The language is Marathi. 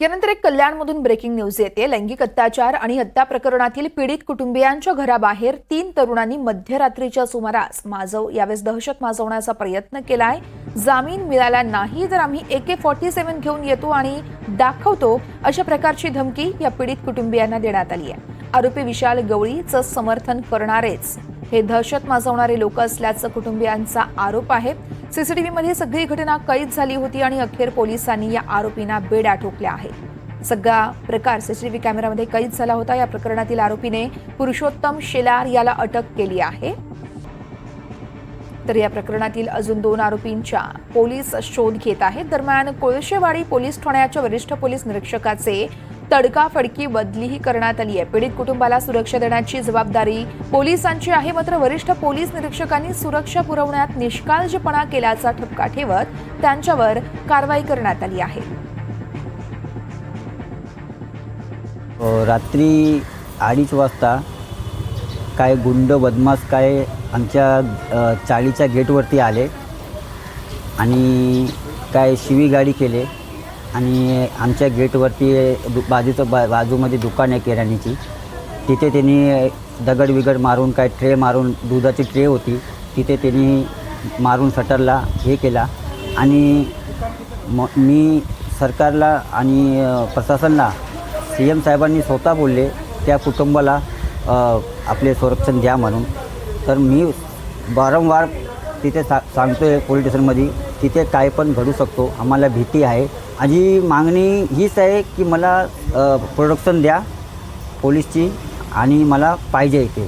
यानंतर एक कल्याणमधून ब्रेकिंग न्यूज येते। लैंगिक अत्याचार आणि हत्या प्रकरणातील पीडित कुटुंबियांच्या घराबाहेर 3 तरुणांनी मध्यरात्रीच्या सुमारास यावेळेस दहशत माजवण्याचा प्रयत्न केलाय। जामीन मिळाला नाही तर आम्ही AK-47 घेऊन येतो आणि दाखवतो, अशा प्रकारची धमकी या पीडित कुटुंबियांना देण्यात आली आहे। आरोपी विशाल गवळीचं समर्थन करणारेच हे दहशत माजवणारे लोक असल्याचं कुटुंबियांचा आरोप आहे। सीसीटीव्हीमध्ये सगळी घटना कैद झाली होती आणि अखेर पोलिसांनी या आरोपींना बेड्या ठोकल्या आहे। सगळा प्रकार सीसीटीव्ही कॅमेऱ्यामध्ये कैद झाला होता। या प्रकरणातील आरोपीने पुरुषोत्तम शेलार याला अटक केली आहे। तर या प्रकरणातील अजून 2 आरोपींचा पोलीस शोध घेत आहेत। दरम्यान कोळशेवाडी पोलीस ठाण्याच्या वरिष्ठ पोलीस निरीक्षकाचे तडकाफडकी बदलीही करण्यात आली आहे। पीडित कुटुंबाला सुरक्षा देण्याची जबाबदारी पोलिसांची आहे, मात्र वरिष्ठ पोलीस निरीक्षकांनी सुरक्षा पुरवण्यात निष्काळजीपणा केल्याचा ठपका ठेवत त्यांच्यावर कारवाई करण्यात आली आहे। रात्री 2:30 वाजता काय गुंड बदमाश काय आमच्या चाळीच्या गेटवरती आले आणि काय शिवीगाळी केले आणि आमच्या गेटवरती बाजूमध्ये दुकान आहे किराणीची, तिथे त्यांनी दगड मारून काय ट्रे मारून, दुधाची ट्रे होती तिथे त्यांनी मारून शटरला हे केला। आणि मी सरकारला आणि प्रशासनाला CM साहेबांनी स्वतः बोलले त्या कुटुंबाला आपले संरक्षण द्या म्हणून। तर मी वारंवार तिथे सांगतो आहे पोलीस स्टेशनमध्ये, तिथे काय पण घडू शकतो, आम्हाला भीती आहे। माझी मागणी हीच आहे की मला प्रोटेक्शन द्या पोलीसची आणि मला पाहिजे ते।